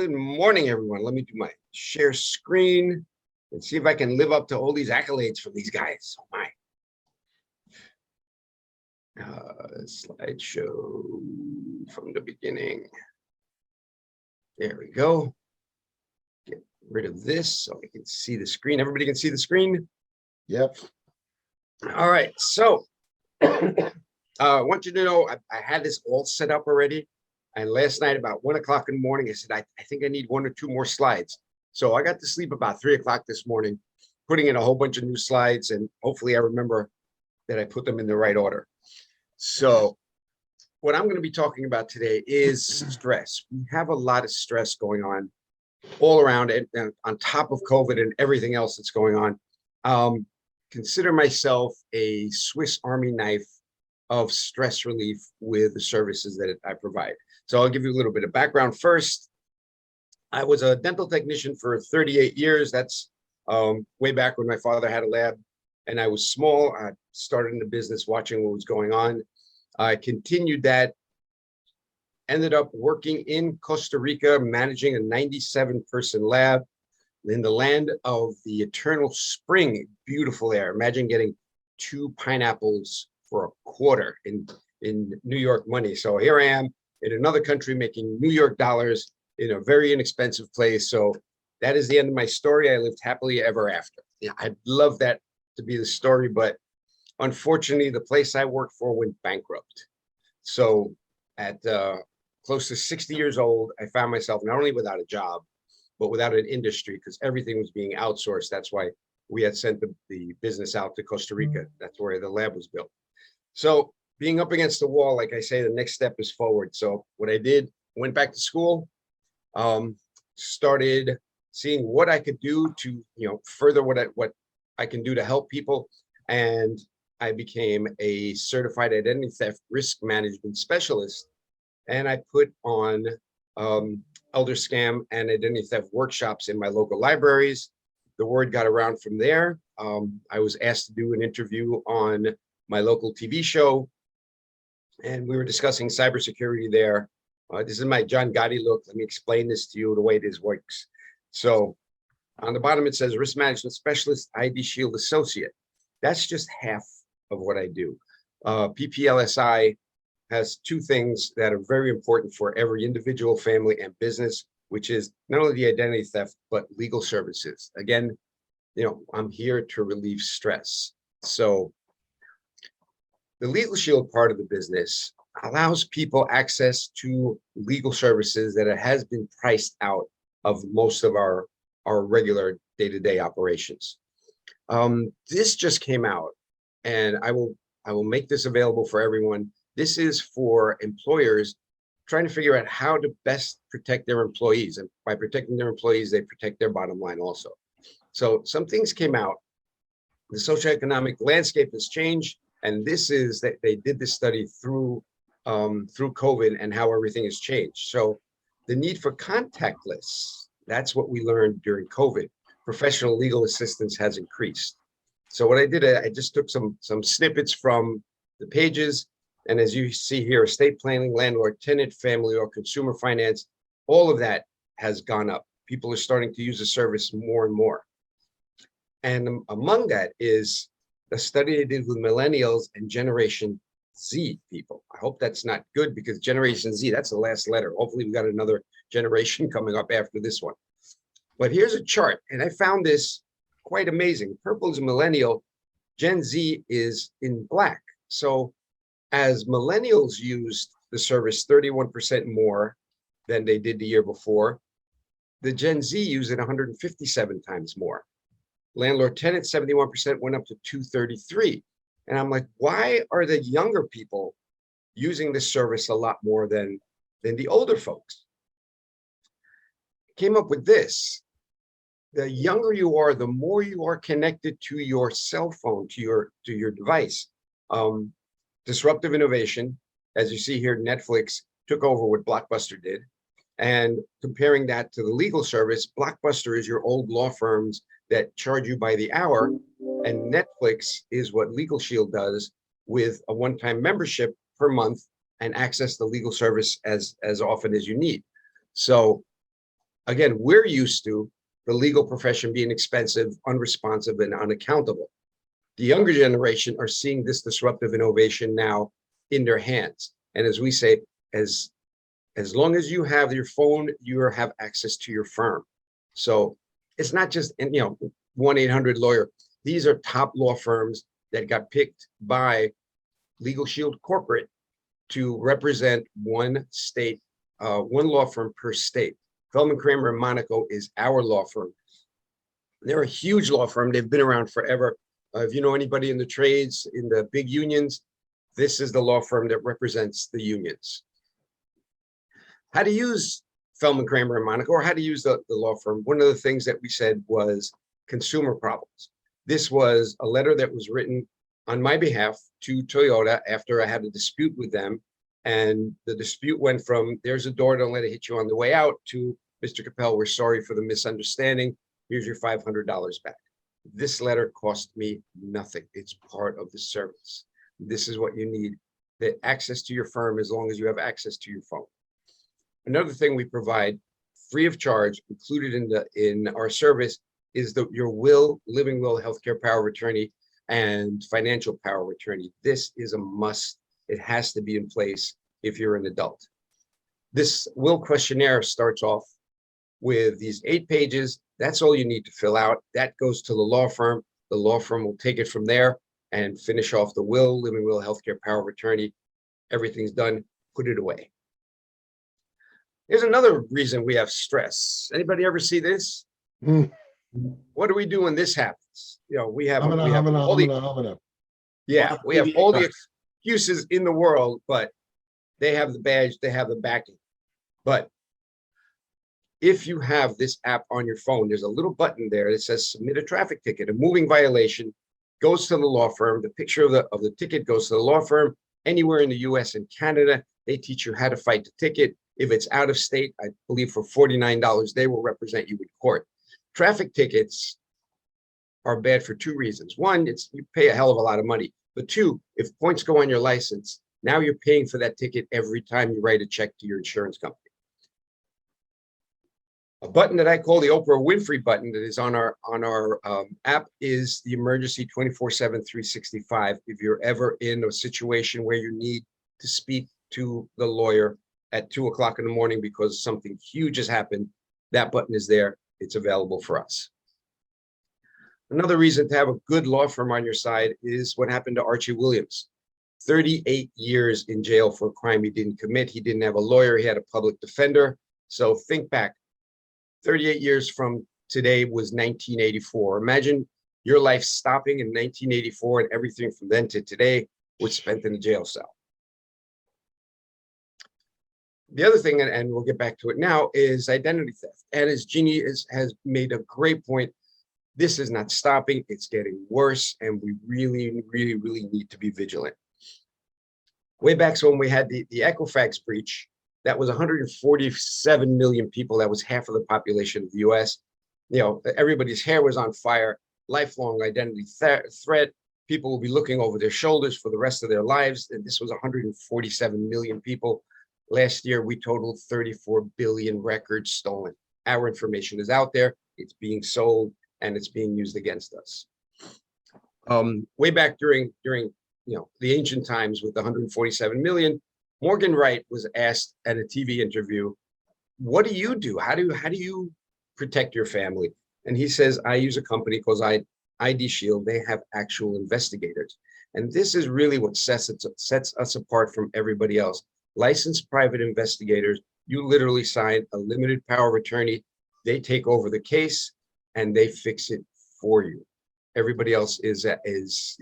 Good morning, everyone. Let me do my share screen and see if I can live up to all these accolades from these guys. Oh my. Slideshow from the beginning. There we go. Get rid of this so I can see the screen. Everybody can see the screen? Yep. All right. So I want you to know I had this all set up already. And last night about 1 o'clock in the morning, I said, I think I need 1 or 2 more slides. So I got to sleep about 3 o'clock this morning, putting in a whole bunch of new slides. And hopefully I remember that I put them in the right order. So what I'm going to be talking about today is stress. We have a lot of stress going on all around it, and on top of COVID and everything else that's going on. Consider myself a Swiss Army knife of stress relief with the services that I provide. So I'll give you a little bit of background first. I was a dental technician for 38 years. That's way back when my father had a lab and I was small. I started in the business watching what was going on. I continued that, ended up working in Costa Rica, managing a 97-person lab in the land of the eternal spring. Beautiful there. Imagine getting 2 pineapples for a quarter in New York money. So here I am in another country making New York dollars in a very inexpensive place. So that is the end of my story. I lived happily ever after. Yeah, I'd love that to be the story, but unfortunately, the place I worked for went bankrupt. So at close to 60 years old, I found myself not only without a job, but without an industry because everything was being outsourced. That's why we had sent the business out to Costa Rica. That's where the lab was built. So being up against the wall, like I say, the next step is forward. So what I did, went back to school, started seeing what I could do to, further what I can do to help people. And I became a certified identity theft risk management specialist. And I put on elder scam and identity theft workshops in my local libraries. The word got around from there. I was asked to do an interview on my local TV show, and we were discussing cybersecurity there. This is my John Gotti look. Let me explain this to you the way this works. So on the bottom, it says Risk Management Specialist, IDShield Associate. That's just half of what I do. PPLSI has 2 things that are very important for every individual, family, and business, which is not only the identity theft, but legal services. Again, I'm here to relieve stress. So the LegalShield part of the business allows people access to legal services that has been priced out of most of our regular day-to-day operations. This just came out, and I will make this available for everyone. This is for employers trying to figure out how to best protect their employees. And by protecting their employees, they protect their bottom line also. So some things came out. The socioeconomic landscape has changed. And this is that they did this study through COVID and how everything has changed. So the need for contactless, that's what we learned during COVID. Professional legal assistance has increased. So what I did, I just took some snippets from the pages. And as you see here, estate planning, landlord, tenant, family, or consumer finance, all of that has gone up. People are starting to use the service more and more. And among that is the study they did with millennials and Generation Z people. I hope that's not good because Generation Z, that's the last letter. Hopefully we got another generation coming up after this one. But here's a chart, and I found this quite amazing. Purple is millennial, Gen Z is in black. So as millennials used the service 31% more than they did the year before, the Gen Z used it 157 times more. Landlord tenant, 71% went up to 233. And I'm like, why are the younger people using this service a lot more than the older folks? Came up with this. The younger you are, the more you are connected to your cell phone, to your device. Disruptive innovation, as you see here, Netflix took over what Blockbuster did. And comparing that to the legal service, Blockbuster is your old law firms that charge you by the hour, and Netflix is what LegalShield does with a one-time membership per month and access the legal service as often as you need. So Again, we're used to the legal profession being expensive, unresponsive, and unaccountable. The younger generation are seeing this disruptive innovation now in their hands. And as we say, as long as you have your phone, you have access to your firm. So it's not just, 1-800-lawyer. These are top law firms that got picked by LegalShield Corporate to represent one state, one law firm per state. Feldman Kramer and Monaco is our law firm. They're a huge law firm. They've been around forever. If you know anybody in the trades, in the big unions, this is the law firm that represents the unions. How to use Feldman Kramer and Monaco, or how to use the law firm. One of the things that we said was consumer problems. This was a letter that was written on my behalf to Toyota after I had a dispute with them. And the dispute went from, there's a door, don't let it hit you on the way out, to, Mr. Capel, we're sorry for the misunderstanding. Here's your $500 back. This letter cost me nothing. It's part of the service. This is what you need, the access to your firm as long as you have access to your phone. Another thing we provide free of charge, included in our service, is your will, living will, healthcare power of attorney, and financial power of attorney. This is a must. It has to be in place if you're an adult. This will questionnaire starts off with these 8 pages. That's all you need to fill out. That goes to the law firm. The law firm will take it from there and finish off the will, living will, healthcare power of attorney. Everything's done. Put it away. Here's another reason we have stress. Anybody ever see this? What do we do when this happens? We have all the excuses in the world, but they have the badge, they have the backing. But if you have this app on your phone, there's a little button there that says submit a traffic ticket. A moving violation goes to the law firm. The picture of the ticket goes to the law firm. Anywhere in the US and Canada, they teach you how to fight the ticket. If it's out of state, I believe for $49, they will represent you in court. Traffic tickets are bad for 2 reasons. One, you pay a hell of a lot of money. But 2, if points go on your license, now you're paying for that ticket every time you write a check to your insurance company. A button that I call the Oprah Winfrey button that is on our app is the emergency 24/7, 365. If you're ever in a situation where you need to speak to the lawyer at 2 o'clock in the morning because something huge has happened, that button is there. It's available for us. Another reason to have a good law firm on your side is what happened to Archie Williams. 38 years in jail for a crime he didn't commit. He didn't have a lawyer. He had a public defender. So think back. 38 years from today was 1984. Imagine your life stopping in 1984 and everything from then to today was spent in a jail cell. The other thing, and we'll get back to it now, is identity theft. And as Jeannie has made a great point, this is not stopping, it's getting worse, and we really, really, really need to be vigilant. Way back when we had the Equifax breach, that was 147 million people. That was half of the population of the US. Everybody's hair was on fire, lifelong identity threat. People will be looking over their shoulders for the rest of their lives. And this was 147 million people. Last year, we totaled 34 billion records stolen. Our information is out there, it's being sold, and it's being used against us. Way back during the ancient times with the 147 million, Morgan Wright was asked at a TV interview, what do you do? How do you protect your family? And he says, I use a company called IDShield. They have actual investigators. And this is really what sets us apart from everybody else. Licensed private investigators, you literally sign a limited power of attorney. They take over the case and they fix it for you. Everybody else is as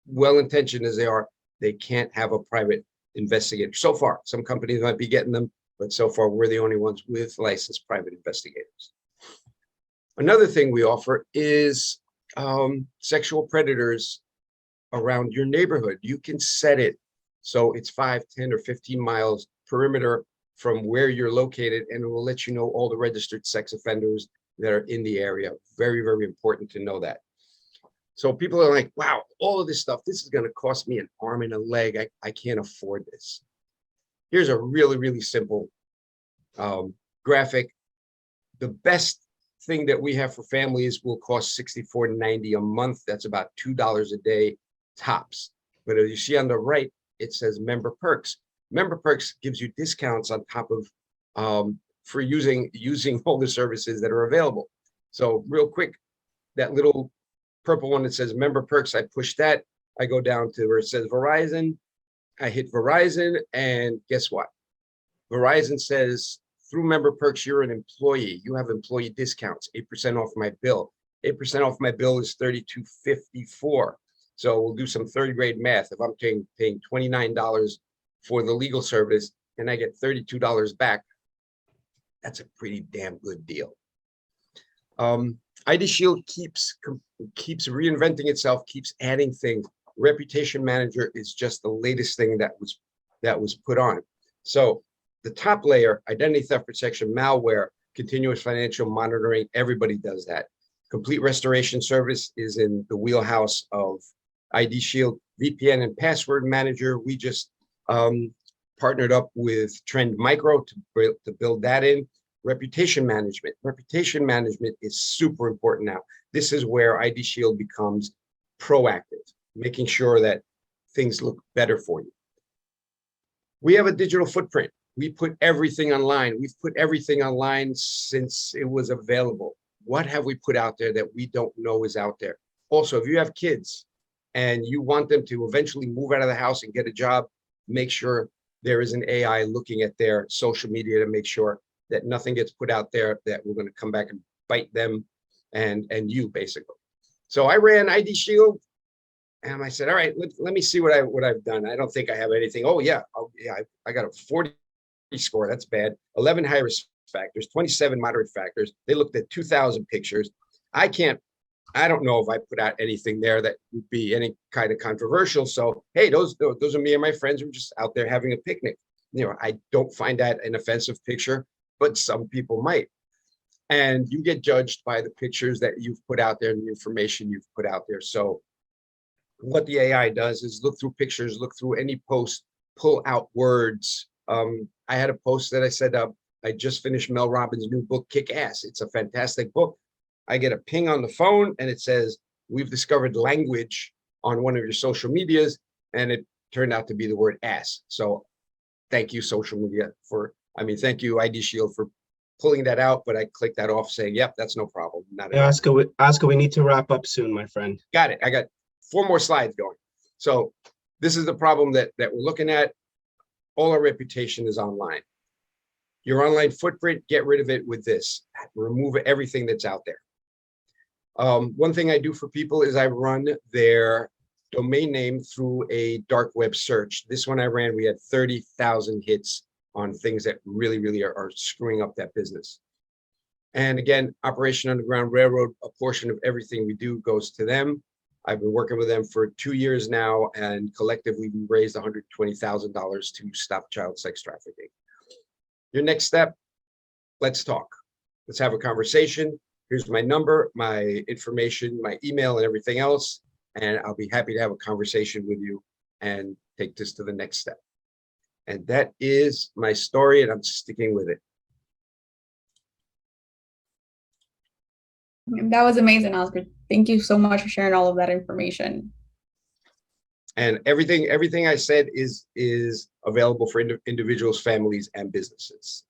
well-intentioned as they are, they can't have a private investigator. So far, some companies might be getting them, but so far we're the only ones with licensed private investigators. Another thing we offer is sexual predators around your neighborhood. You can set it so it's 5, 10, or 15 miles perimeter from where you're located, and it will let you know all the registered sex offenders that are in the area. Very, very important to know that. So people are like, wow, all of this stuff, this is going to cost me an arm and a leg. I can't afford this. Here's a really, really simple graphic. The best thing that we have for families will cost $64.90 a month. That's about $2 a day tops. But as you see on the right, it says member perks. Member perks gives you discounts on top of for using all the services that are available. So real quick, that little purple one that says member perks, I push that. I go down to where it says Verizon. I hit Verizon, and guess what? Verizon says, through member perks, you're an employee. You have employee discounts, 8% off my bill. 8% off my bill is $32.54. So we'll do some third grade math. If I'm paying $29 for the legal service and I get $32 back, that's a pretty damn good deal. IDShield keeps reinventing itself, keeps adding things. Reputation Manager is just the latest thing that was put on. So the top layer, identity theft protection, malware, continuous financial monitoring, everybody does that. Complete restoration service is in the wheelhouse of IDShield. VPN and password manager, we just partnered up with Trend Micro to build that in. Reputation management. Reputation management is super important now. This is where IDShield becomes proactive, making sure that things look better for you. We have a digital footprint. We put everything online. We've put everything online since it was available. What have we put out there that we don't know is out there? Also, if you have kids and you want them to eventually move out of the house and get a job, make sure there is an AI looking at their social media to make sure that nothing gets put out there that we're going to come back and bite them and you, basically. So I ran IDShield, and I said, all right, let me see what I've done. I don't think I have anything. Oh yeah, I got a 40 score. That's bad. 11 high risk factors, 27 moderate factors. They looked at 2,000 pictures. I don't know if I put out anything there that would be any kind of controversial. So hey, those are me and my friends who are just out there having a picnic. You know, I don't find that an offensive picture, but some people might. And you get judged by the pictures that you've put out there and the information you've put out there. So what the AI does is look through pictures, look through any post, pull out words. I had a post that I said, I just finished Mel Robbins' new book, Kick Ass. It's a fantastic book. I get a ping on the phone and it says, we've discovered language on one of your social medias, and it turned out to be the word ass. So thank you, social media, thank you, IDShield, for pulling that out, but I clicked that off saying, yep, that's no problem. Oscar, we need to wrap up soon, my friend. Got it. I got 4 more slides going. So this is the problem that we're looking at. All our reputation is online. Your online footprint, get rid of it with this. Remove everything that's out there. One thing I do for people is I run their domain name through a dark web search. This one I ran, we had 30,000 hits on things that really are screwing up that business. And again, Operation Underground Railroad, a portion of everything we do goes to them. I've been working with them for 2 years now, and collectively we raised $120,000 to stop child sex trafficking. Your next step, let's talk. Let's have a conversation. Here's my number, my information, my email, and everything else. And I'll be happy to have a conversation with you and take this to the next step. And that is my story, and I'm sticking with it. That was amazing, Oscar. Thank you so much for sharing all of that information. And everything I said is available for individuals, families, and businesses.